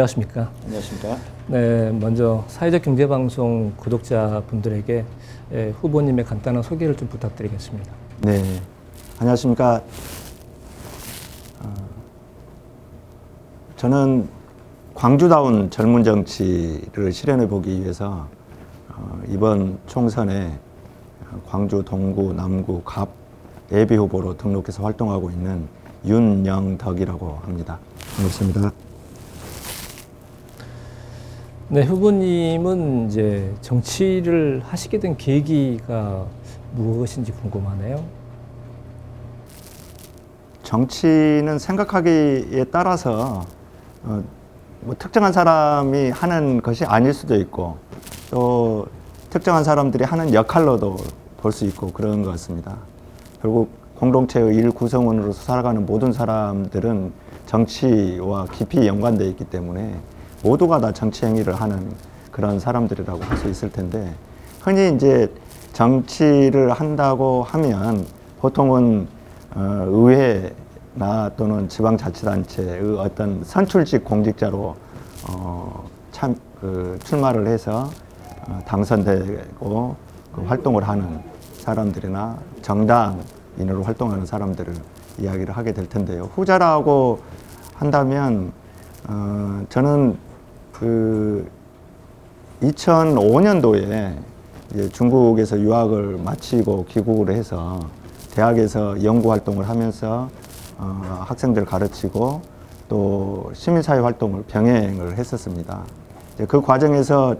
안녕하십니까. 안녕하십니까. 네, 먼저 사회적 경제방송 구독자분들에게 후보님의 간단한 소개를 좀 부탁드리겠습니다. 네, 안녕하십니까. 저는 광주다운 젊은 정치를 실현해 보기 위해서 이번 총선에 광주 동구, 남구, 갑 예비후보로 등록해서 활동하고 있는 윤영덕이라고 합니다. 반갑습니다. 네, 후보님은 이제 정치를 하시게 된 계기가 무엇인지 궁금하네요. 정치는 생각하기에 따라서 뭐 특정한 사람이 하는 것이 아닐 수도 있고 또 특정한 사람들이 하는 역할로도 볼 수 있고 그런 것 같습니다. 결국 공동체의 일 구성원으로서 살아가는 모든 사람들은 정치와 깊이 연관되어 있기 때문에 모두가 다 정치 행위를 하는 그런 사람들이라고 할 수 있을 텐데, 흔히 이제 정치를 한다고 하면 보통은 의회나 또는 지방자치단체의 어떤 선출직 공직자로 출마를 해서 당선되고 활동을 하는 사람들이나 정당인으로 활동하는 사람들을 이야기를 하게 될 텐데요. 후자라고 한다면 저는 2005년도에 중국에서 유학을 마치고 귀국을 해서 대학에서 연구 활동을 하면서 학생들 가르치고 또 시민사회 활동을 병행을 했었습니다. 그 과정에서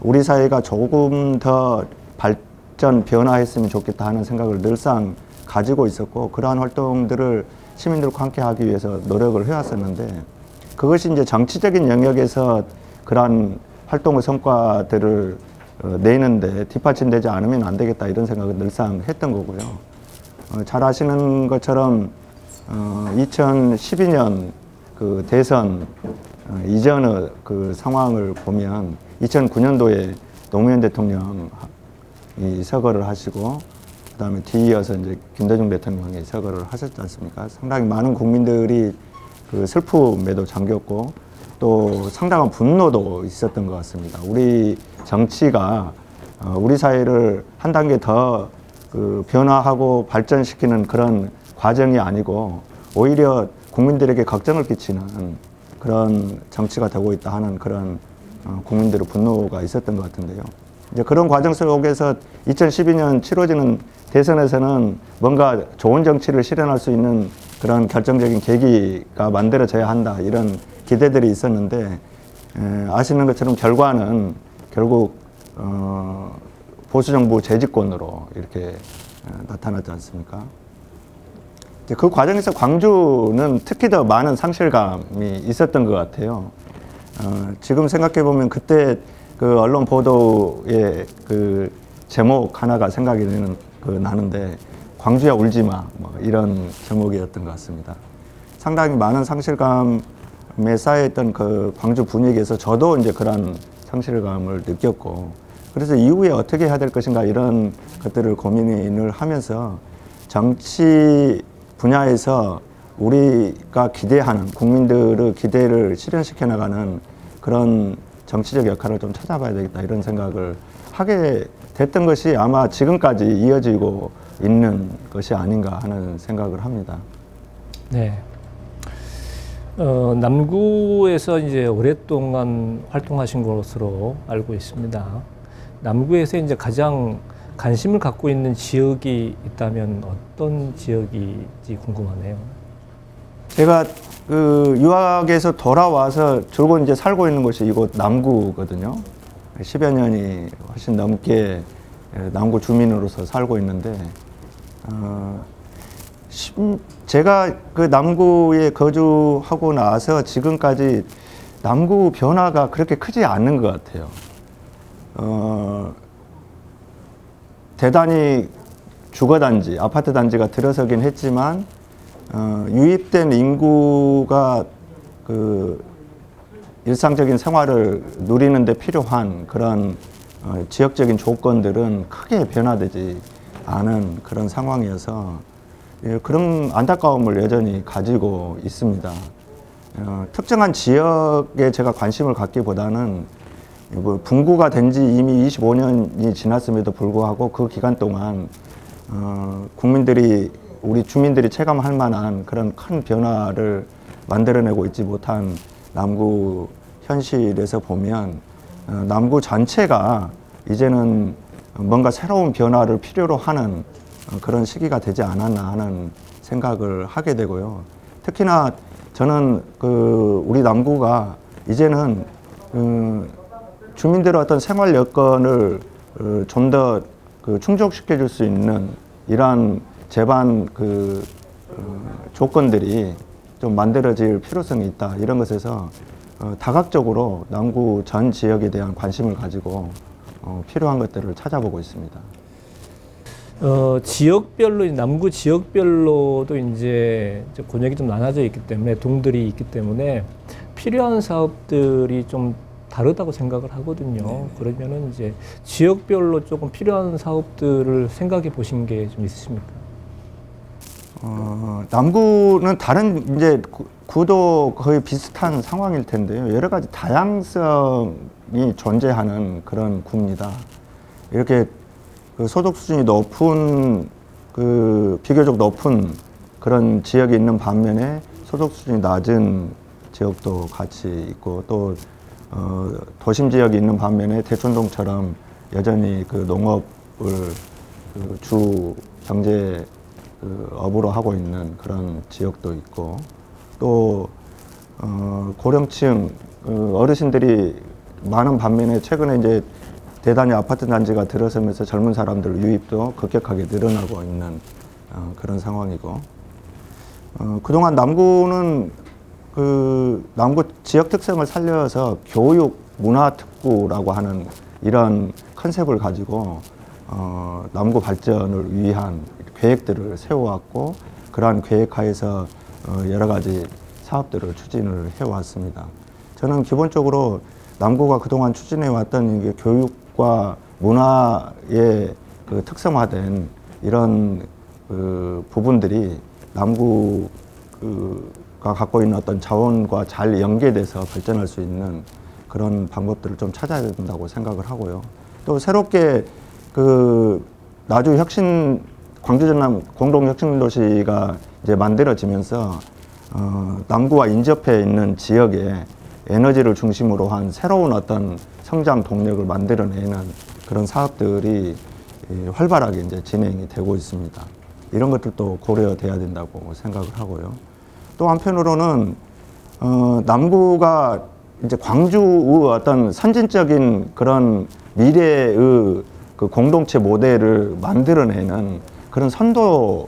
우리 사회가 조금 더 발전, 변화했으면 좋겠다 하는 생각을 늘상 가지고 있었고, 그러한 활동들을 시민들과 함께 하기 위해서 노력을 해왔었는데, 그것이 이제 정치적인 영역에서 그러한 활동의 성과들을 내는데 뒷받침되지 않으면 안 되겠다 이런 생각을 늘상 했던 거고요. 잘 아시는 것처럼 2012년 그 대선 이전의 그 상황을 보면 2009년도에 노무현 대통령이 서거를 하시고 그다음에 뒤이어서 이제 김대중 대통령이 서거를 하셨지 않습니까? 상당히 많은 국민들이 그 슬픔에도 잠겼고 또 상당한 분노도 있었던 것 같습니다. 우리 정치가 우리 사회를 한 단계 더 그 변화하고 발전시키는 그런 과정이 아니고 오히려 국민들에게 걱정을 끼치는 그런 정치가 되고 있다 하는 그런 국민들의 분노가 있었던 것 같은데요. 이제 그런 과정 속에서 2012년 치러지는 대선에서는 뭔가 좋은 정치를 실현할 수 있는 그런 결정적인 계기가 만들어져야 한다 이런 기대들이 있었는데, 아시는 것처럼 결과는 결국 보수정부 재집권으로 이렇게 나타났지 않습니까? 그 과정에서 광주는 특히 더 많은 상실감이 있었던 것 같아요. 지금 생각해 보면 그때 그 언론 보도의 그 제목 하나가 생각이 나는데 광주야 울지 마, 뭐 이런 제목이었던 것 같습니다. 상당히 많은 상실감에 쌓여있던 그 광주 분위기에서 저도 이제 그런 상실감을 느꼈고, 그래서 이후에 어떻게 해야 될 것인가 이런 것들을 고민을 하면서 정치 분야에서 우리가 기대하는 국민들의 기대를 실현시켜 나가는 그런 정치적 역할을 좀 찾아봐야 되겠다 이런 생각을 하게 됐던 것이 아마 지금까지 이어지고 있는 것이 아닌가 하는 생각을 합니다. 네. 남구에서 이제 오랫동안 활동하신 것으로 알고 있습니다. 남구에서 이제 가장 관심을 갖고 있는 지역이 있다면 어떤 지역인지 궁금하네요. 제가 그 유학에서 돌아와서 줄곧 이제 살고 있는 곳이 이곳 남구거든요. 10여 년이 훨씬 넘게 남구 주민으로서 살고 있는데, 제가 그 남구에 거주하고 나서 지금까지 남구 변화가 그렇게 크지 않는 것 같아요. 대단히 주거단지, 아파트 단지가 들어서긴 했지만 유입된 인구가 그 일상적인 생활을 누리는 데 필요한 그런 지역적인 조건들은 크게 변화되지 않은 그런 상황이어서 그런 안타까움을 여전히 가지고 있습니다. 특정한 지역에 제가 관심을 갖기보다는 뭐 분구가 된 지 이미 25년이 지났음에도 불구하고 그 기간 동안 국민들이 우리 주민들이 체감할 만한 그런 큰 변화를 만들어내고 있지 못한 남구 현실에서 보면 남구 전체가 이제는 뭔가 새로운 변화를 필요로 하는 그런 시기가 되지 않았나 하는 생각을 하게 되고요. 특히나 저는 우리 남구가 이제는 주민들의 어떤 생활 여건을 좀 더 충족시켜 줄 수 있는 이러한 제반 조건들이 좀 만들어질 필요성이 있다. 이런 것에서 다각적으로 남구 전 지역에 대한 관심을 가지고 필요한 것들을 찾아보고 있습니다. 지역별로 남구 지역별로도 이제 권역이 좀 나눠져 있기 때문에 동들이 있기 때문에 필요한 사업들이 좀 다르다고 생각을 하거든요. 그러면은 이제 지역별로 조금 필요한 사업들을 생각해 보신 게 좀 있으십니까? 남구는 다른 이제 구도 거의 비슷한 상황일 텐데요. 여러 가지 다양성이 존재하는 그런 구입니다. 이렇게 소득 수준이 높은 비교적 높은 그런 지역이 있는 반면에 소득 수준이 낮은 지역도 같이 있고 또 도심 지역이 있는 반면에 대촌동처럼 여전히 농업을 주 경제 업으로 하고 있는 그런 지역도 있고 또 고령층 어르신들이 많은 반면에 최근에 이제 대단히 아파트 단지가 들어서면서 젊은 사람들 유입도 급격하게 늘어나고 있는 그런 상황이고 그동안 남구는 남구 지역 특성을 살려서 교육 문화 특구라고 하는 이런 컨셉을 가지고 남구 발전을 위한 계획들을 세워왔고 그러한 계획하에서 여러 가지 사업들을 추진을 해왔습니다. 저는 기본적으로 남구가 그동안 추진해왔던 이게 교육과 문화의 특성화된 이런 부분들이 남구가 갖고 있는 어떤 자원과 잘 연계돼서 발전할 수 있는 그런 방법들을 좀 찾아야 된다고 생각을 하고요. 또 새롭게 나주 혁신 광주 전남 공동 혁신 도시가 이제 만들어지면서 남구와 인접해 있는 지역에 에너지를 중심으로 한 새로운 어떤 성장 동력을 만들어내는 그런 사업들이 활발하게 이제 진행이 되고 있습니다. 이런 것들도 고려돼야 된다고 생각을 하고요. 또 한편으로는 남구가 이제 광주의 어떤 선진적인 그런 미래의 공동체 모델을 만들어내는 그런 선도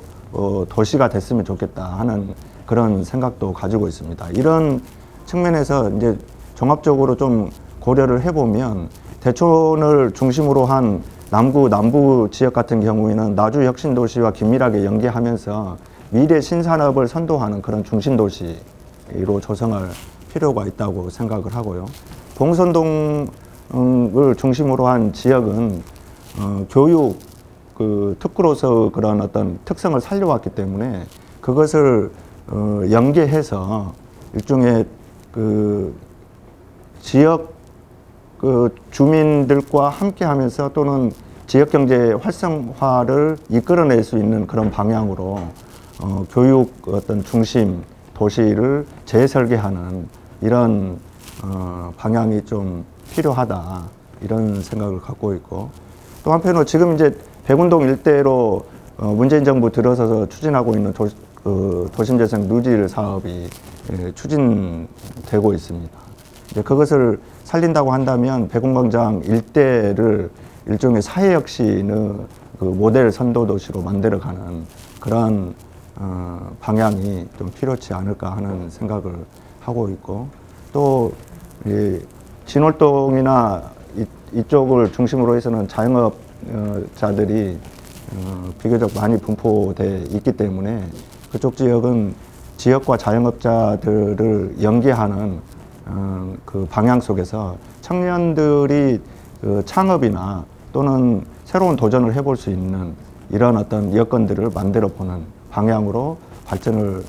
도시가 됐으면 좋겠다 하는 그런 생각도 가지고 있습니다. 이런 측면에서 이제 종합적으로 좀 고려를 해보면 대촌을 중심으로 한 남부 지역 같은 경우에는 나주 혁신도시와 긴밀하게 연계하면서 미래 신산업을 선도하는 그런 중심도시로 조성할 필요가 있다고 생각을 하고요. 봉선동을 중심으로 한 지역은 교육 특구로서 그런 어떤 특성을 살려왔기 때문에 그것을 연계해서 일종의 지역 주민들과 함께하면서 또는 지역 경제 활성화를 이끌어낼 수 있는 그런 방향으로 교육 어떤 중심 도시를 재설계하는 이런 방향이 좀 필요하다 이런 생각을 갖고 있고 또 한편으로 지금 이제 백운동 일대로 문재인 정부 들어서서 추진하고 있는 도심재생 누질 사업이 추진되고 있습니다. 이제 그것을 살린다고 한다면 백운광장 일대를 일종의 사회혁신의 모델 선도 도시로 만들어가는 그런 방향이 좀 필요치 않을까 하는 생각을 하고 있고 또 진월동이나 이쪽을 중심으로 해서는 자영업자들이 비교적 많이 분포돼 있기 때문에 그쪽 지역은 지역과 자영업자들을 연계하는 그 방향 속에서 청년들이 창업이나 또는 새로운 도전을 해볼 수 있는 이런 어떤 여건들을 만들어 보는 방향으로 발전을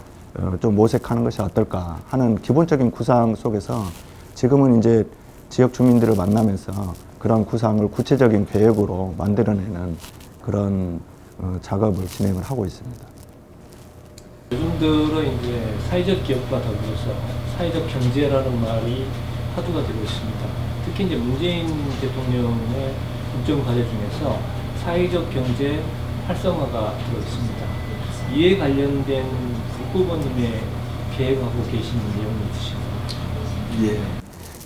좀 모색하는 것이 어떨까 하는 기본적인 구상 속에서 지금은 이제 지역 주민들을 만나면서 그런 구상을 구체적인 계획으로 만들어내는 그런 작업을 진행을 하고 있습니다. 요즘 들어 이제 사회적 기업과 더불어서 사회적 경제라는 말이 화두가 되고 있습니다. 특히 이제 문재인 대통령의 국정 과제 중에서 사회적 경제 활성화가 들어 있습니다. 이에 관련된 국 후보님의 계획하고 계시는 내용이 있으신가요? 예.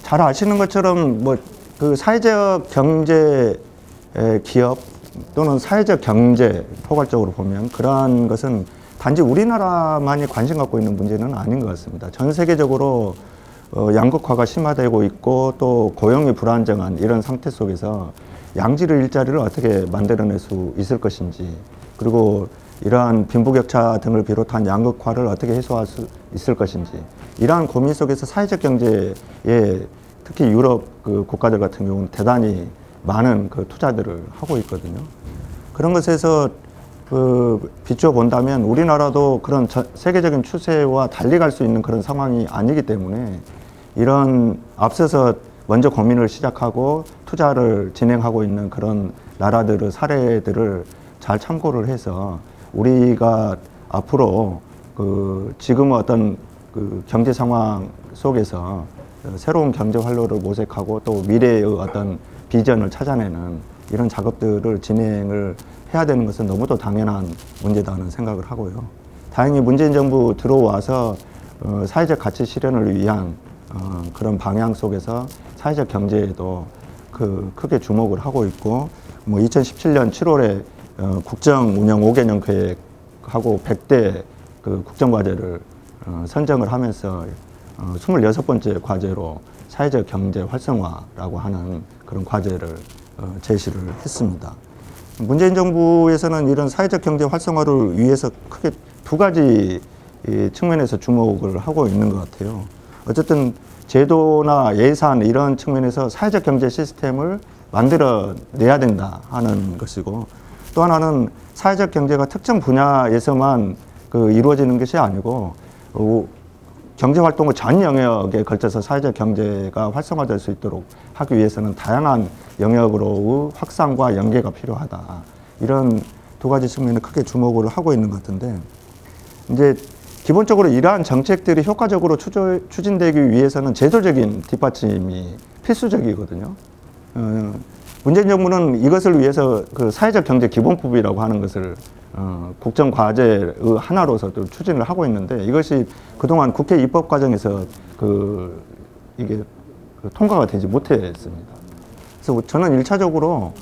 잘 아시는 것처럼 뭐 그 사회적 경제 기업 또는 사회적 경제 포괄적으로 보면 그러한 것은 단지 우리나라만이 관심 갖고 있는 문제는 아닌 것 같습니다. 전 세계적으로 양극화가 심화되고 있고 또 고용이 불안정한 이런 상태 속에서 양질의 일자리를 어떻게 만들어낼 수 있을 것인지, 그리고 이러한 빈부격차 등을 비롯한 양극화를 어떻게 해소할 수 있을 것인지, 이러한 고민 속에서 사회적 경제에 특히 유럽 그 국가들 같은 경우는 대단히 많은 그 투자들을 하고 있거든요. 그런 것에서 비추어 본다면 우리나라도 그런 세계적인 추세와 달리 갈 수 있는 그런 상황이 아니기 때문에 이런 앞서서 먼저 고민을 시작하고 투자를 진행하고 있는 그런 나라들의 사례들을 잘 참고를 해서 우리가 앞으로 지금 어떤 경제 상황 속에서 새로운 경제 활로를 모색하고 또 미래의 어떤 비전을 찾아내는 이런 작업들을 진행을 해야 되는 것은 너무도 당연한 문제다는 생각을 하고요. 다행히 문재인 정부 들어와서 사회적 가치 실현을 위한 그런 방향 속에서 사회적 경제에도 크게 주목을 하고 있고, 뭐 2017년 7월에 국정 운영 5개년 계획하고 100대 국정과제를 선정을 하면서 26번째 과제로 사회적 경제 활성화라고 하는 그런 과제를 제시를 했습니다. 문재인 정부에서는 이런 사회적 경제 활성화를 위해서 크게 두 가지 측면에서 주목을 하고 있는 것 같아요. 어쨌든 제도나 예산 이런 측면에서 사회적 경제 시스템을 만들어내야 된다 하는 것이고, 또 하나는 사회적 경제가 특정 분야에서만 이루어지는 것이 아니고 경제 활동의 전 영역에 걸쳐서 사회적 경제가 활성화될 수 있도록 하기 위해서는 다양한 영역으로의 확산과 연계가 필요하다. 이런 두 가지 측면에 크게 주목을 하고 있는 것 같은데, 이제 기본적으로 이러한 정책들이 효과적으로 추진되기 위해서는 제도적인 뒷받침이 필수적이거든요. 문재인 정부는 이것을 위해서 사회적 경제 기본법이라고 하는 것을 국정 과제의 하나로서 또 추진을 하고 있는데, 이것이 그동안 국회 입법 과정에서 이게 통과가 되지 못했습니다. 그래서 저는 1차적으로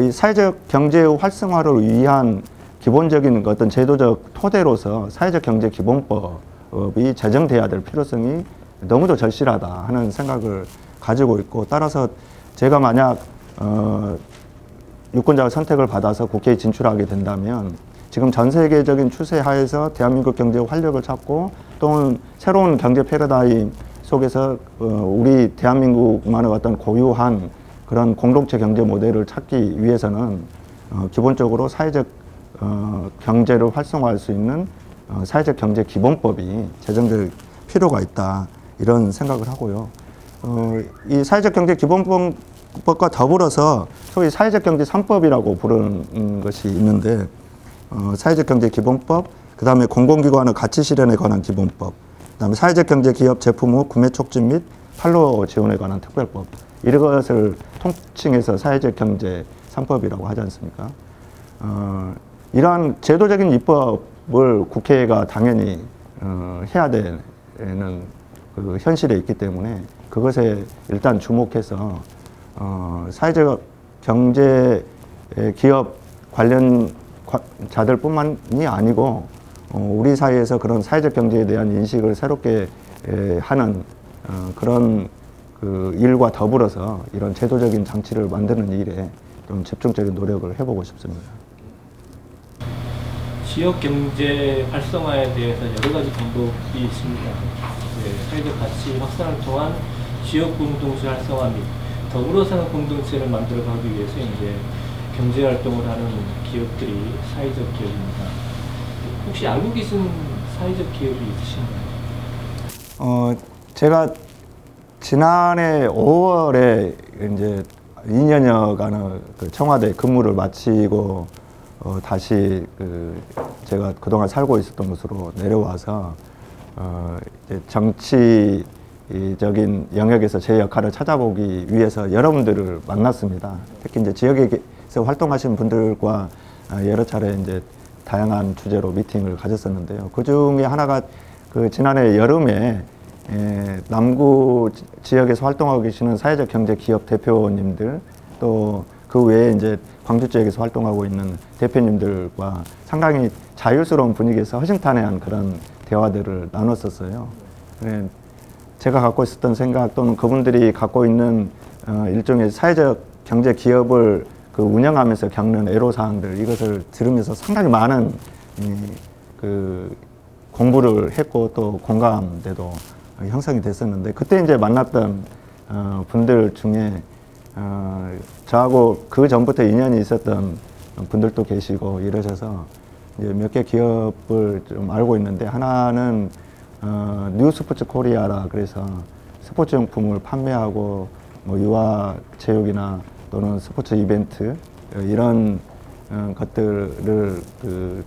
이 사회적 경제의 활성화를 위한 기본적인 어떤 제도적 토대로서 사회적 경제 기본법이 제정돼야 될 필요성이 너무도 절실하다 하는 생각을 가지고 있고, 따라서 제가 만약 유권자의 선택을 받아서 국회에 진출하게 된다면 지금 전 세계적인 추세 하에서 대한민국 경제의 활력을 찾고 또는 새로운 경제 패러다임 속에서 우리 대한민국만의 어떤 고유한 그런 공동체 경제 모델을 찾기 위해서는 기본적으로 사회적 경제를 활성화할 수 있는 사회적 경제 기본법이 제정될 필요가 있다, 이런 생각을 하고요. 이 사회적 경제 기본법과 더불어서 소위 사회적 경제 3법이라고 부르는 것이 있는데, 사회적 경제 기본법, 그 다음에 공공기관의 가치 실현에 관한 기본법, 그 다음에 사회적 경제 기업 제품 후 구매 촉진 및 판로 지원에 관한 특별법, 이것을 통칭해서 사회적 경제 3법이라고 하지 않습니까? 이러한 제도적인 입법을 국회가 당연히 해야 되는 현실에 있기 때문에 그것에 일단 주목해서 사회적 경제 기업 관련 자들뿐만이 아니고 우리 사회에서 그런 사회적 경제에 대한 인식을 새롭게 하는 그런 일과 더불어서 이런 제도적인 장치를 만드는 일에 좀 집중적인 노력을 해보고 싶습니다. 지역 경제 활성화에 대해서 여러 가지 방법이 있습니다. 사회적 가치 확산을 통한 지역 공동체 활성화 및 더불어 사는 공동체를 만들어가기 위해서 이제 경제 활동을 하는 기업들이 사회적 기업입니다. 혹시 알고 계신 사회적 기업이 있으신가요? 제가 지난해 5월에 이제 2년여간의 그 청와대 근무를 마치고 다시 제가 그동안 살고 있었던 곳으로 내려와서 이제 정치적인 영역에서 제 역할을 찾아보기 위해서 여러분들을 만났습니다. 특히 이제 지역에서 활동하시는 분들과 여러 차례 이제 다양한 주제로 미팅을 가졌었는데요. 그 중에 하나가 지난해 여름에 남구 지역에서 활동하고 계시는 사회적 경제 기업 대표님들, 또 그 외에 이제 광주 지역에서 활동하고 있는 대표님들과 상당히 자유스러운 분위기에서 허심탄회한 그런 대화들을 나눴었어요. 제가 갖고 있었던 생각 또는 그분들이 갖고 있는 일종의 사회적 경제 기업을 운영하면서 겪는 애로사항들, 이것을 들으면서 상당히 많은 공부를 했고 또 공감대도 형성이 됐었는데, 그때 이제 만났던 분들 중에 저하고 그 전부터 인연이 있었던 분들도 계시고 이러셔서 이제 몇 개 기업을 좀 알고 있는데, 하나는 뉴스포츠 코리아라 그래서 스포츠 용품을 판매하고 뭐 유아 체육이나 또는 스포츠 이벤트 이런 것들을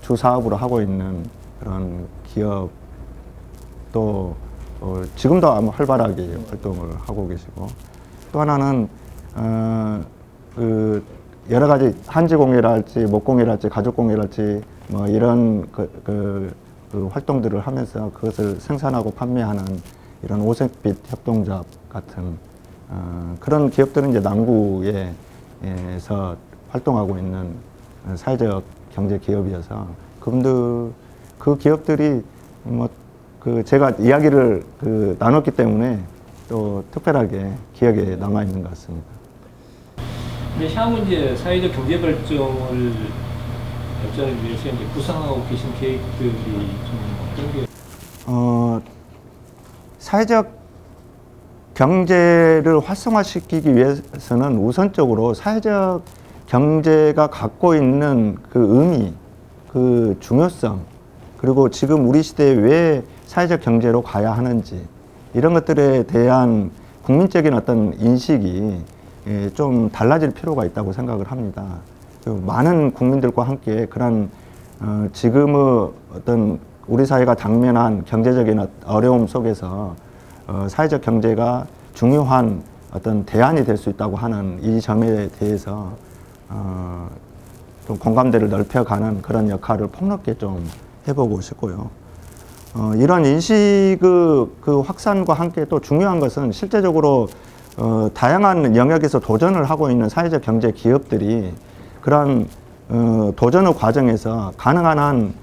주 사업으로 하고 있는 그런 기업, 또 지금도 아마 활발하게 활동을 하고 계시고, 또 하나는 여러 가지 한지공예랄지 목공예랄지 가죽공예랄지 뭐 이런 활동들을 하면서 그것을 생산하고 판매하는 이런 오색빛 협동조합 같은 그런 기업들은 이제 남구에서 활동하고 있는 사회적 경제 기업이어서 그 기업들이 뭐 제가 이야기를 나눴기 때문에 또 특별하게 기억에 남아 있는 것 같습니다. 근데 향후 이제 사회적 경제 발전을 위해서 이제 구상하고 계신 계획들이 좀 어떤 게? 사회적 경제를 활성화시키기 위해서는 우선적으로 사회적 경제가 갖고 있는 그 의미, 그 중요성, 그리고 지금 우리 시대에 왜 사회적 경제로 가야 하는지, 이런 것들에 대한 국민적인 어떤 인식이 좀 달라질 필요가 있다고 생각을 합니다. 많은 국민들과 함께 그런 지금의 어떤 우리 사회가 당면한 경제적인 어려움 속에서 사회적 경제가 중요한 어떤 대안이 될 수 있다고 하는 이 점에 대해서 좀 공감대를 넓혀가는 그런 역할을 폭넓게 좀 해보고 싶고요. 이런 인식의 확산과 함께 또 중요한 것은 실제적으로 다양한 영역에서 도전을 하고 있는 사회적 경제 기업들이 그런 도전의 과정에서 가능한 한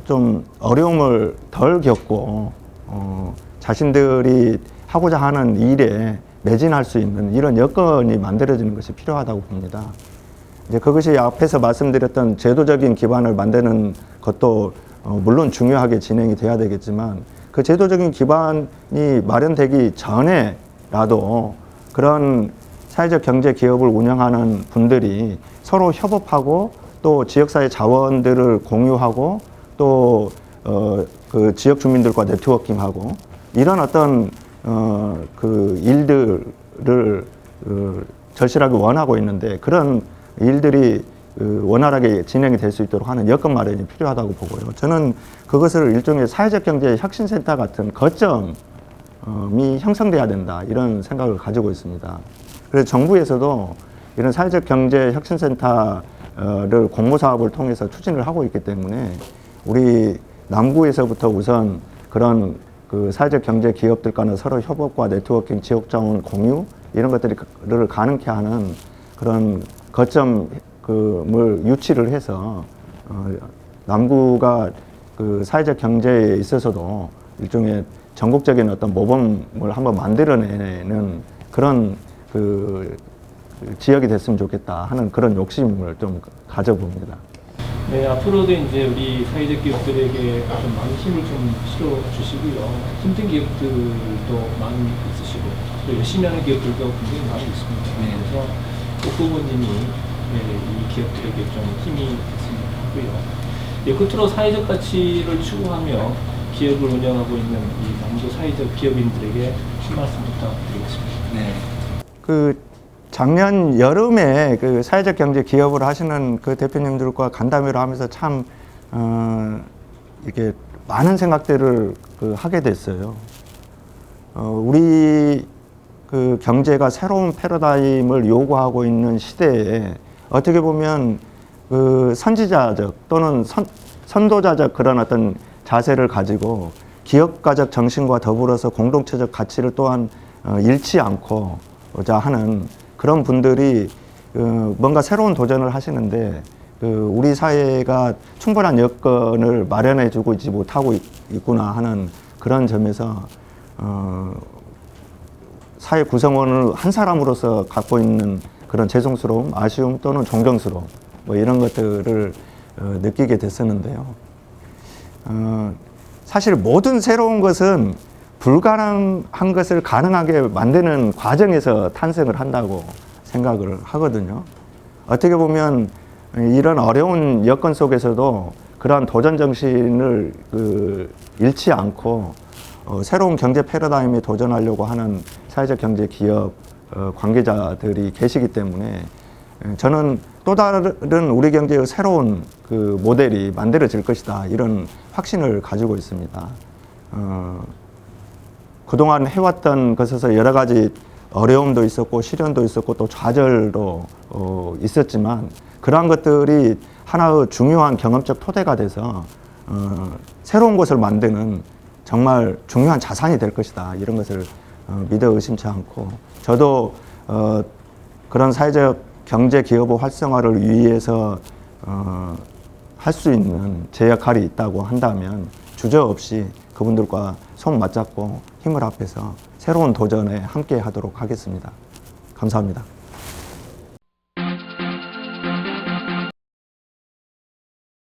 좀 어려움을 덜 겪고 자신들이 하고자 하는 일에 매진할 수 있는 이런 여건이 만들어지는 것이 필요하다고 봅니다. 이제 그것이 앞에서 말씀드렸던 제도적인 기반을 만드는 것도 물론 중요하게 진행이 돼야 되겠지만, 그 제도적인 기반이 마련되기 전에라도 그런 사회적 경제 기업을 운영하는 분들이 서로 협업하고 또 지역사회 자원들을 공유하고 또 그 지역 주민들과 네트워킹하고 이런 어떤 그 일들을 절실하게 원하고 있는데, 그런 일들이 원활하게 진행이 될 수 있도록 하는 여건 마련이 필요하다고 보고요. 저는 그것을 일종의 사회적 경제 혁신센터 같은 거점이 형성돼야 된다, 이런 생각을 가지고 있습니다. 그래서 정부에서도 이런 사회적 경제 혁신센터를 공모사업을 통해서 추진을 하고 있기 때문에 우리 남구에서부터 우선 그런 사회적 경제 기업들 간의 서로 협업과 네트워킹, 지역자원 공유 이런 것들을 가능케 하는 그런 거점을 유치를 해서 남구가 사회적 경제에 있어서도 일종의 전국적인 어떤 모범을 한번 만들어내는 그런 지역이 됐으면 좋겠다 하는 그런 욕심을 좀 가져봅니다. 네, 앞으로도 이제 우리 사회적 기업들에게 좀 많은 힘을 좀 실어 주시고요. 힘든 기업들도 많이 있으시고 또 열심히 하는 기업들도 굉장히 많이 있습니다. 그래서 꼭 후보님이 이 기업들에게 좀 힘이 됐으면 하고요. 예, 끝으로 사회적 가치를 추구하며 기업을 운영하고 있는 이 남도 사회적 기업인들에게 한 말씀 부탁드리겠습니다. 네. 그 작년 여름에 그 사회적 경제 기업을 하시는 그 대표님들과 간담회를 하면서 참 이게 많은 생각들을 하게 됐어요. 우리 그 경제가 새로운 패러다임을 요구하고 있는 시대에 어떻게 보면 그 선지자적 또는 선도자적 그런 어떤 자세를 가지고 기업가적 정신과 더불어서 공동체적 가치를 또한 잃지 않고자 하는 그런 분들이 뭔가 새로운 도전을 하시는데 우리 사회가 충분한 여건을 마련해주고 있지 못하고 있구나 하는 그런 점에서 사회 구성원을 한 사람으로서 갖고 있는 그런 죄송스러움, 아쉬움 또는 존경스러움 뭐 이런 것들을 느끼게 됐었는데요. 사실 모든 새로운 것은 불가능한 것을 가능하게 만드는 과정에서 탄생을 한다고 생각을 하거든요. 어떻게 보면 이런 어려운 여건 속에서도 그러한 도전 정신을 잃지 않고 새로운 경제 패러다임에 도전하려고 하는 사회적 경제 기업 관계자들이 계시기 때문에 저는 또 다른 우리 경제의 새로운 그 모델이 만들어질 것이다 이런 확신을 가지고 있습니다. 그동안 해왔던 것에서 여러 가지 어려움도 있었고 시련도 있었고 또 좌절도 있었지만 그러한 것들이 하나의 중요한 경험적 토대가 돼서 새로운 것을 만드는 정말 중요한 자산이 될 것이다 이런 것을 믿어 의심치 않고 저도 그런 사회적 경제 기업의 활성화를 위해서 할 수 있는 제 역할이 있다고 한다면 주저없이 그분들과 손 맞잡고 힘을 합해서 새로운 도전에 함께 하도록 하겠습니다. 감사합니다.